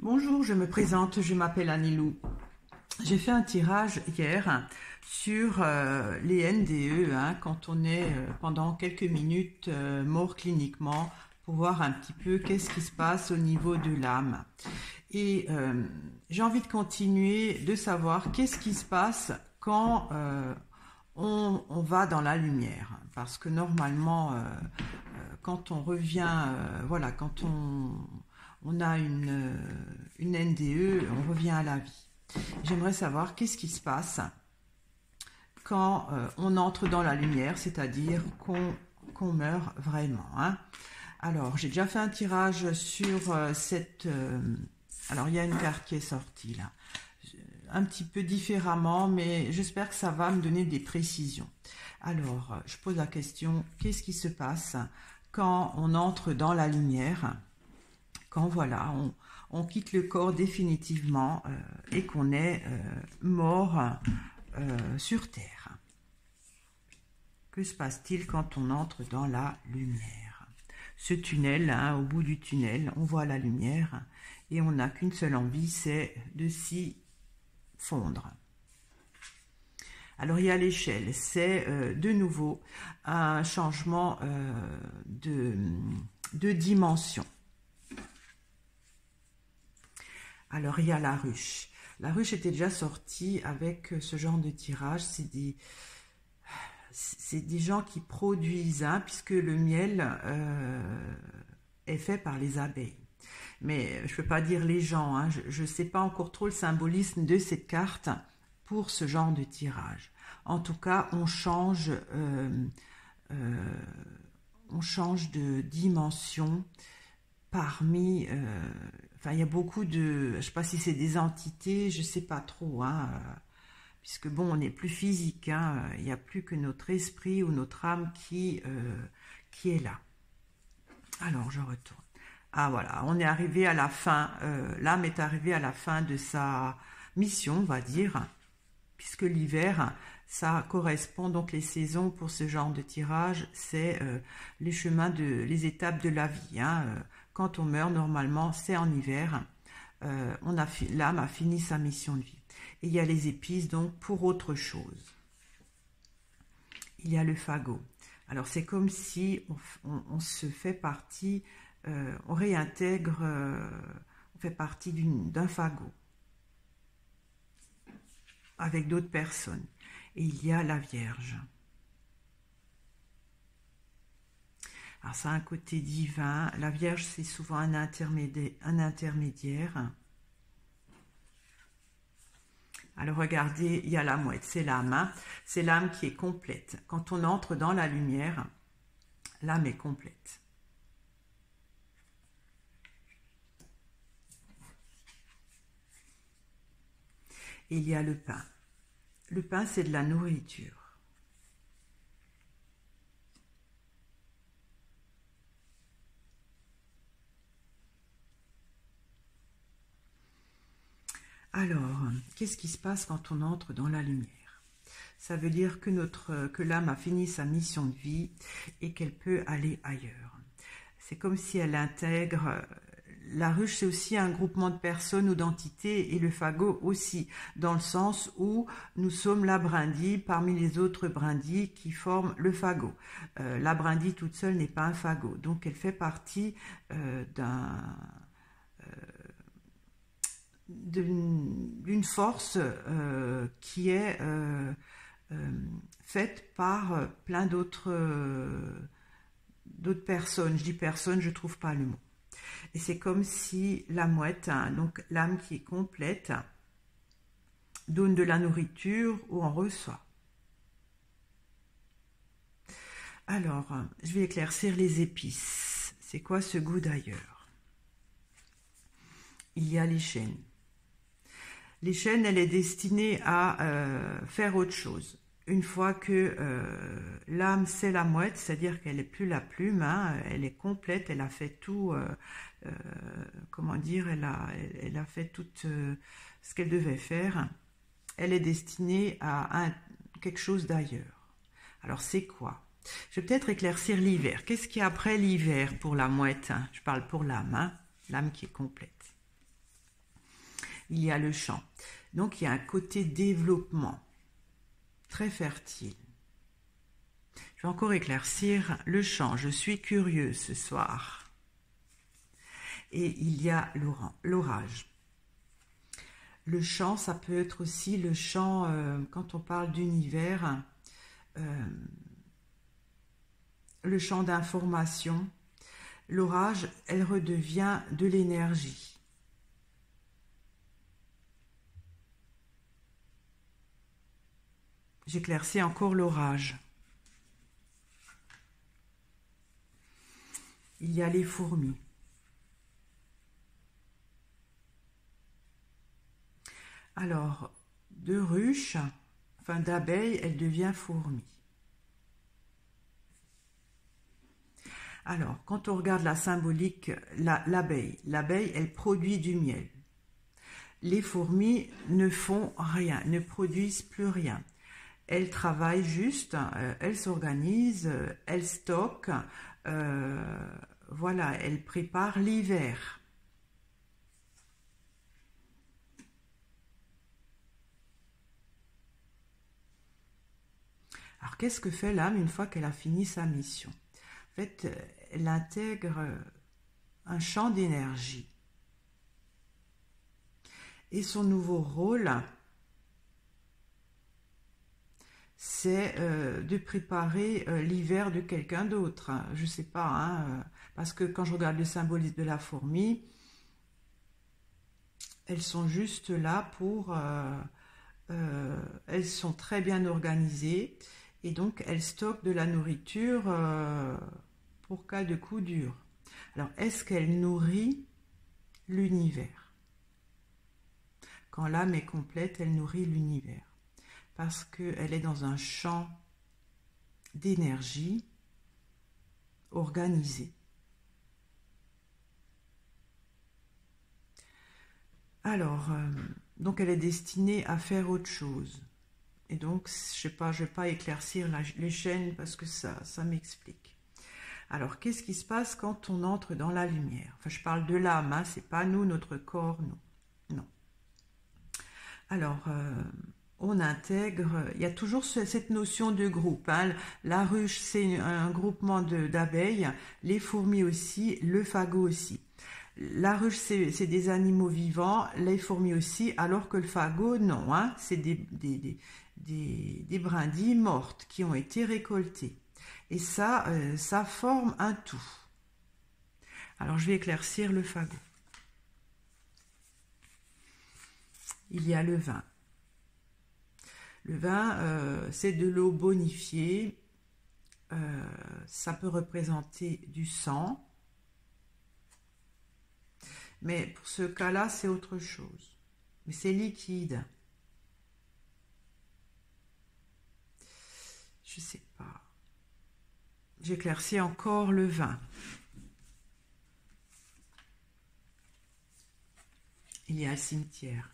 Bonjour, je me présente, je m'appelle Anilou. J'ai fait un tirage hier sur les NDE, quand on est pendant quelques minutes mort cliniquement, pour voir un petit peu qu'est-ce qui se passe au niveau de l'âme. Et j'ai envie de continuer de savoir qu'est-ce qui se passe quand on va dans la lumière. Parce que normalement, quand on revient, voilà, quand on a une NDE, on revient à la vie. J'aimerais savoir qu'est-ce qui se passe quand on entre dans la lumière, c'est-à-dire qu'on meurt vraiment. Alors, j'ai déjà fait un tirage sur cette... alors, il y a une carte qui est sortie là, un petit peu différemment, mais j'espère que ça va me donner des précisions. Alors, je pose la question, qu'est-ce qui se passe quand on entre dans la lumière, quand voilà, on quitte le corps définitivement et qu'on est mort sur Terre. Que se passe-t-il quand on entre dans la lumière? Ce tunnel, au bout du tunnel, on voit la lumière et on n'a qu'une seule envie, c'est de s'y fondre. Alors il y a l'échelle, c'est de nouveau un changement de dimension. Alors il y a la ruche. La ruche était déjà sortie avec ce genre de tirage. C'est des gens qui produisent, puisque le miel est fait par les abeilles. Mais je ne peux pas dire les gens, je ne sais pas encore trop le symbolisme de cette carte pour ce genre de tirage. En tout cas, on change de dimension parmi... enfin, il y a beaucoup de... Je ne sais pas si c'est des entités, je ne sais pas trop, puisque bon, on n'est plus physique, il n'y a plus que notre esprit ou notre âme qui est là. Alors, je retourne. Ah voilà, on est arrivé à la fin, l'âme est arrivée à la fin de sa mission, on va dire, puisque l'hiver, ça correspond donc les saisons pour ce genre de tirage, c'est les chemins, les étapes de la vie. Quand on meurt, normalement, c'est en hiver, l'âme a fini sa mission de vie. Et il y a les épices, donc, pour autre chose. Il y a le fagot. Alors, c'est comme si on se fait partie... on réintègre, on fait partie d'un fagot avec d'autres personnes. Et il y a la Vierge. Alors ça a un côté divin. La Vierge, c'est souvent un intermédiaire. Alors regardez, il y a la mouette, c'est l'âme. C'est l'âme qui est complète. Quand on entre dans la lumière, l'âme est complète. Et il y a le pain. Le pain, c'est de la nourriture. Alors, qu'est-ce qui se passe quand on entre dans la lumière? Ça veut dire que l'âme a fini sa mission de vie et qu'elle peut aller ailleurs. C'est comme si elle intègre... La ruche, c'est aussi un groupement de personnes ou d'entités, et le fagot aussi, dans le sens où nous sommes la brindille parmi les autres brindilles qui forment le fagot. La brindille toute seule n'est pas un fagot, donc elle fait partie d'une force qui est faite par plein d'autres personnes. Je dis personnes, je ne trouve pas le mot. Et c'est comme si la mouette, donc l'âme qui est complète, donne de la nourriture ou en reçoit. Alors, je vais éclaircir les épices. C'est quoi ce goût d'ailleurs? Il y a les chênes. Les chênes, elle est destinée à faire autre chose. Une fois que l'âme, c'est la mouette, c'est-à-dire qu'elle n'est plus la plume, elle est complète, elle a fait tout, comment dire, elle a fait tout ce qu'elle devait faire. Elle est destinée à quelque chose d'ailleurs. Alors, c'est quoi? Je vais peut-être éclaircir l'hiver. Qu'est-ce qu'il y a après l'hiver pour la mouette? Je parle pour l'âme, l'âme qui est complète. il y a le champ. Donc il y a un côté développement, très fertile. Je vais encore éclaircir le champ. Je suis curieux ce soir. Et il y a l'orage. Le champ, ça peut être aussi le champ, quand on parle d'univers, le champ d'information. L'orage, elle redevient de l'énergie. J'éclaircis encore l'orage. Il y a les fourmis. Alors, de ruche, enfin d'abeille, elle devient fourmi. Alors, quand on regarde la symbolique, l'abeille, elle produit du miel. Les fourmis ne font rien, ne produisent plus rien. Elles travaillent juste, elles s'organisent, elles stockent, voilà, elles préparent l'hiver. Alors, qu'est-ce que fait l'âme une fois qu'elle a fini sa mission? En fait, elle intègre un champ d'énergie. Et son nouveau rôle, c'est de préparer l'hiver de quelqu'un d'autre. Je ne sais pas, hein, parce que quand je regarde le symbolisme de la fourmi, elles sont juste là pour... elles sont très bien organisées et donc elles stockent de la nourriture pour cas de coup dur. Alors, est-ce qu'elle nourrit l'univers? Quand l'âme est complète, elle nourrit l'univers. Parce qu'elle est dans un champ d'énergie organisé. Alors, donc elle est destinée à faire autre chose. Et donc, je ne vais pas éclaircir les chaînes parce que ça m'explique. Alors, qu'est-ce qui se passe quand on entre dans la lumière? Enfin, je parle de l'âme, hein, c'est pas nous, notre corps, nous. Non. Alors, on intègre, il y a toujours cette notion de groupe. Hein. La ruche, c'est un groupement d'abeilles, les fourmis aussi, le fagot aussi. La ruche, c'est des animaux vivants, les fourmis aussi, alors que le fagot, non, hein, c'est des brindilles mortes qui ont été récoltées. Et ça, ça forme un tout. Alors, je vais éclaircir le fagot. Il y a le vin. Le vin, c'est de l'eau bonifiée. Ça peut représenter du sang. Mais pour ce cas-là, c'est autre chose. Mais c'est liquide. Je ne sais pas. J'éclaircis encore le vin. Il y a le cimetière.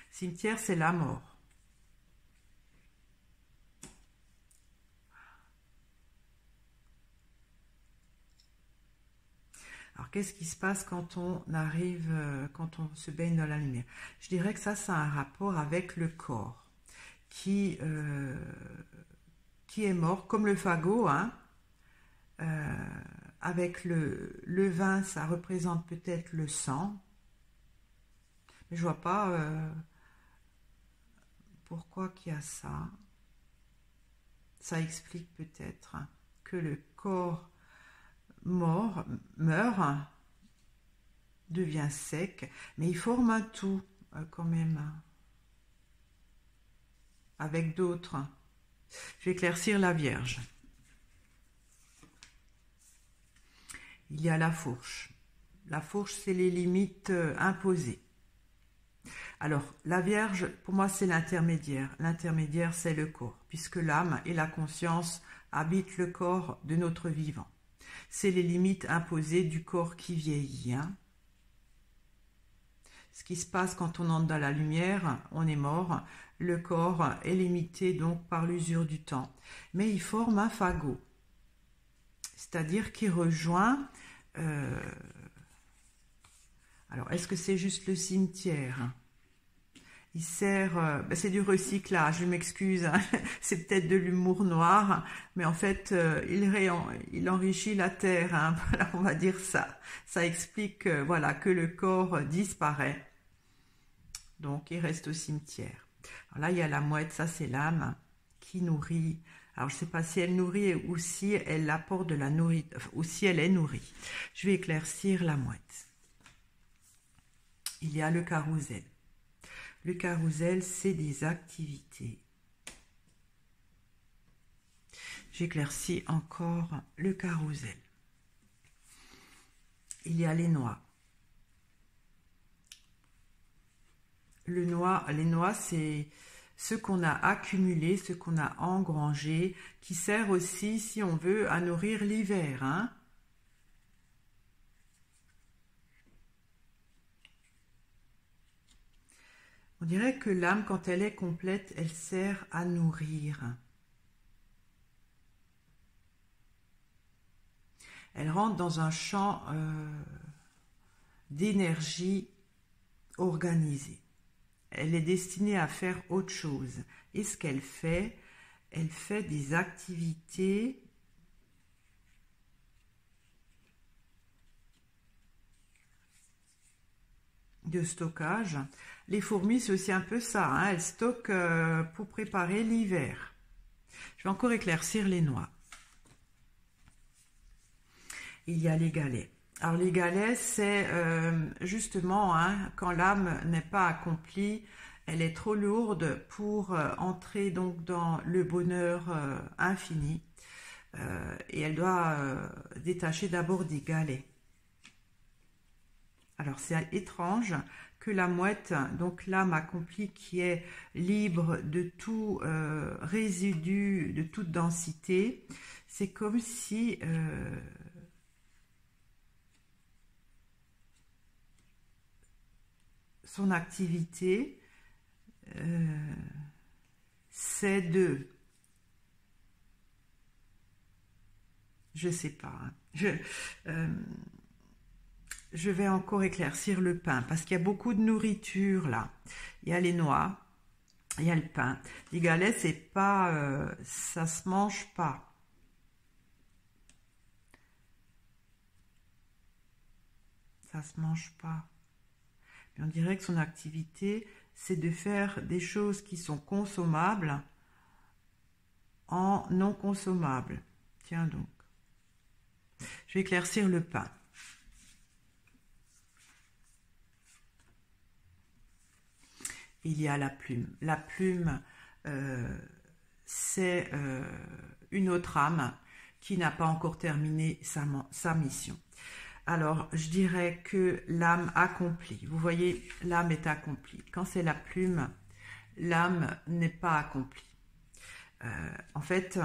Cimetière, c'est la mort. Alors, qu'est-ce qui se passe quand on arrive, quand on se baigne dans la lumière? Je dirais que ça a un rapport avec le corps qui est mort, comme le fagot, hein. Avec le vin, ça représente peut-être le sang. Mais je vois pas pourquoi qu'il y a ça. Ça explique peut-être que le corps meurt, devient sec, mais il forme un tout quand même, avec d'autres. Je vais éclaircir la Vierge. Il y a la fourche. La fourche, c'est les limites imposées. Alors, la Vierge, pour moi, c'est l'intermédiaire. L'intermédiaire, c'est le corps, puisque l'âme et la conscience habitent le corps de notre vivant. C'est les limites imposées du corps qui vieillit. Hein. Ce qui se passe quand on entre dans la lumière, on est mort. Le corps est limité donc par l'usure du temps. Mais il forme un fagot, c'est-à-dire qu'il rejoint Alors, est-ce que c'est juste le cimetière? Il sert, c'est du recyclage, je m'excuse, hein. C'est peut-être de l'humour noir, mais en fait, il enrichit la terre, hein. Voilà, on va dire ça. Ça explique, voilà, que le corps disparaît, donc il reste au cimetière. Alors là, il y a la mouette, ça c'est l'âme qui nourrit. Alors, je ne sais pas si elle nourrit ou si elle apporte de la nourriture, ou si elle est nourrie. Je vais éclaircir la mouette. Il y a le carrousel. Le carrousel, c'est des activités. J'éclaircis encore le carrousel. Il y a les noix. Les noix, c'est ce qu'on a accumulé, ce qu'on a engrangé, qui sert aussi, si on veut, à nourrir l'hiver, hein. On dirait que l'âme, quand elle est complète, elle sert à nourrir. Elle rentre dans un champ d'énergie organisée. Elle est destinée à faire autre chose. Et ce qu'elle fait, elle fait des activités de stockage. Les fourmis, c'est aussi un peu ça, hein. Elles stockent pour préparer l'hiver. Je vais encore éclaircir les noix. Il y a les galets. Alors les galets, c'est justement, hein, quand l'âme n'est pas accomplie, elle est trop lourde pour entrer donc dans le bonheur infini. Et elle doit détacher d'abord des galets. Alors c'est étrange que la mouette, donc l'âme accomplie qui est libre de tout résidu, de toute densité, c'est comme si son activité, c'est de... Je sais pas. Hein. Je vais encore éclaircir le pain parce qu'il y a beaucoup de nourriture là. Il y a les noix, il y a le pain. Les galets, c'est pas... ça se mange pas. Ça se mange pas. On dirait que son activité, c'est de faire des choses qui sont consommables en non consommables. Tiens donc. Je vais éclaircir le pain. Il y a la plume. La plume, c'est une autre âme qui n'a pas encore terminé sa mission. Alors, je dirais que l'âme accomplie. Vous voyez, l'âme est accomplie. Quand c'est la plume, l'âme n'est pas accomplie. En fait,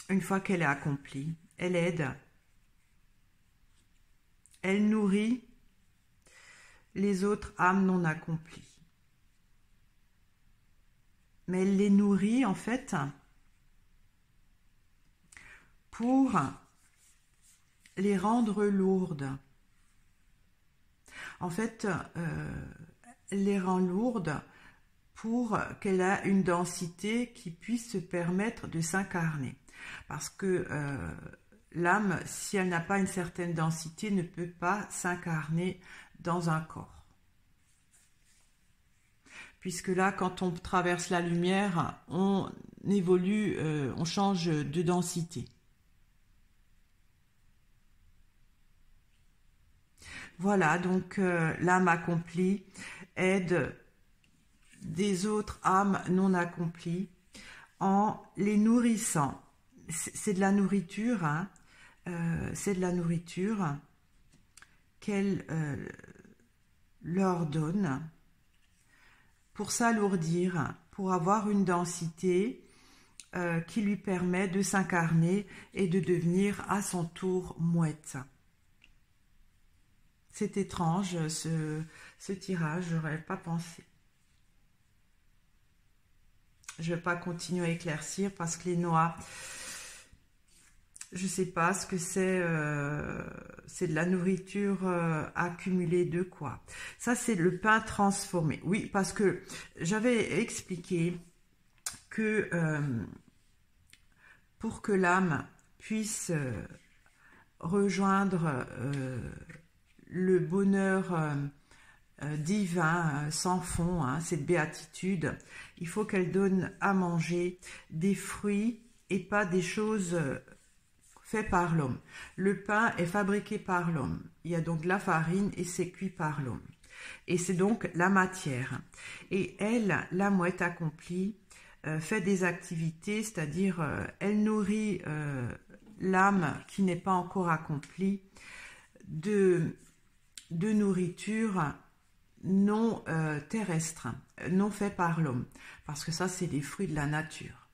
une fois qu'elle est accomplie, elle aide, elle nourrit les autres âmes non accomplies. Mais elle les nourrit, en fait, pour les rendre lourdes. En fait, elle les rend lourdes pour qu'elle ait une densité qui puisse se permettre de s'incarner. Parce que l'âme, si elle n'a pas une certaine densité, ne peut pas s'incarner dans un corps. Puisque là, quand on traverse la lumière, on évolue, on change de densité. Voilà, donc l'âme accomplie aide des autres âmes non accomplies en les nourrissant. C'est de la nourriture, hein, c'est de la nourriture qu'elle leur donne pour s'alourdir, pour avoir une densité qui lui permet de s'incarner et de devenir à son tour mouette. C'est étrange ce tirage, j'aurais pas pensé. Je ne vais pas continuer à éclaircir parce que les noix, je sais pas ce que c'est de la nourriture accumulée de quoi. Ça, c'est le pain transformé. Oui, parce que j'avais expliqué que pour que l'âme puisse rejoindre le bonheur divin, sans fond, hein, cette béatitude, il faut qu'elle donne à manger des fruits et pas des choses faites par l'homme. Le pain est fabriqué par l'homme. Il y a donc la farine et c'est cuit par l'homme. Et c'est donc la matière. Et elle, la mouette accomplie, fait des activités, c'est-à-dire elle nourrit l'âme qui n'est pas encore accomplie de nourriture non terrestre, non fait par l'homme, parce que ça c'est des fruits de la nature.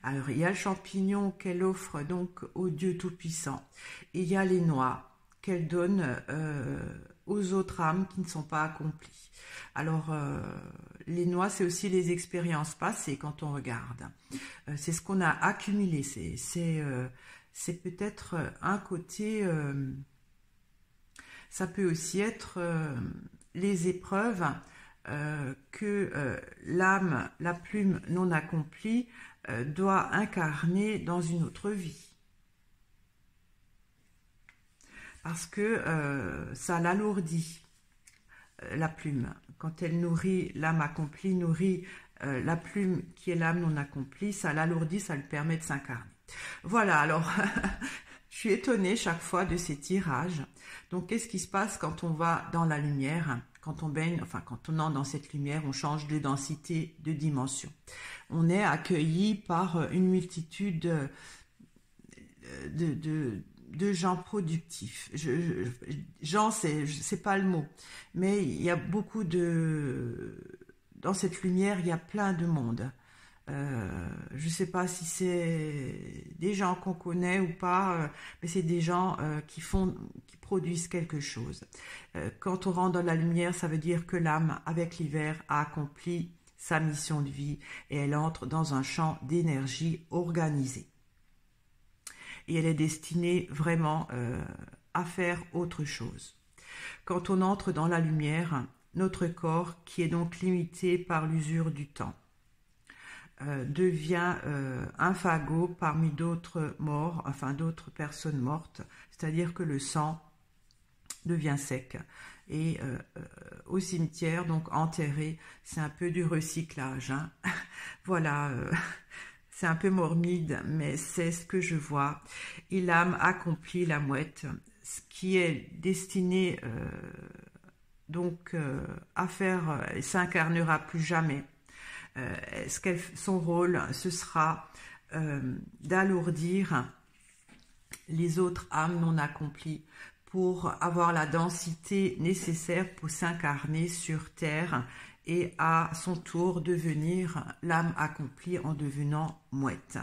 Alors il y a le champignon qu'elle offre donc au Dieu Tout-Puissant, et il y a les noix qu'elle donne aux autres âmes qui ne sont pas accomplies. Alors les noix, c'est aussi les expériences passées quand on regarde. C'est ce qu'on a accumulé, c'est peut-être un côté... ça peut aussi être les épreuves que l'âme, la plume non accomplie, doit incarner dans une autre vie. Parce que ça l'alourdit, la plume. Quand elle nourrit l'âme accomplie, nourrit la plume qui est l'âme non accomplie, ça l'alourdit, ça lui permet de s'incarner. Voilà, alors... Je suis étonnée chaque fois de ces tirages. Donc, qu'est-ce qui se passe quand on va dans la lumière? Quand on baigne, enfin, quand on entre dans cette lumière, on change de densité, de dimension. On est accueilli par une multitude de gens productifs. Gens, c'est pas le mot. Mais il y a beaucoup de... Dans cette lumière, il y a plein de monde. Je ne sais pas si c'est des gens qu'on connaît ou pas, mais c'est des gens qui produisent quelque chose. Quand on rentre dans la lumière, ça veut dire que l'âme, avec l'hiver, a accompli sa mission de vie et elle entre dans un champ d'énergie organisé. Et elle est destinée vraiment à faire autre chose. Quand on entre dans la lumière, notre corps, qui est donc limité par l'usure du temps, devient un fagot parmi d'autres morts, enfin d'autres personnes mortes, c'est-à-dire que le sang devient sec. Et au cimetière, donc enterré, c'est un peu du recyclage. Hein. Voilà, c'est un peu morbide, mais c'est ce que je vois. Et l'âme accomplit la mouette, ce qui est destiné donc à faire, s'incarnera plus jamais. Son rôle, ce sera d'alourdir les autres âmes non accomplies pour avoir la densité nécessaire pour s'incarner sur Terre et à son tour devenir l'âme accomplie en devenant mouette.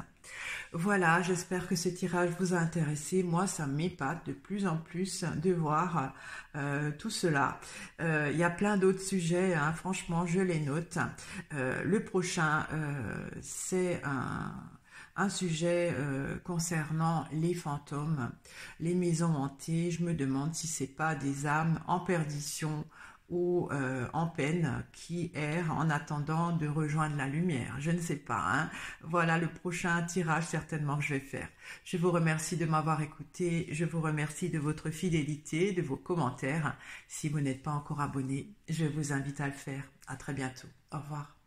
Voilà, j'espère que ce tirage vous a intéressé. Moi, ça m'épate de plus en plus de voir tout cela. Il y a plein d'autres sujets, hein, franchement, je les note. Le prochain, c'est un sujet concernant les fantômes, les maisons hantées. Je me demande si c'est pas des âmes en perdition ou en peine qui errent en attendant de rejoindre la lumière. Je ne sais pas. Hein. Voilà le prochain tirage certainement que je vais faire. Je vous remercie de m'avoir écouté. Je vous remercie de votre fidélité, de vos commentaires. Si vous n'êtes pas encore abonné, je vous invite à le faire. À très bientôt. Au revoir.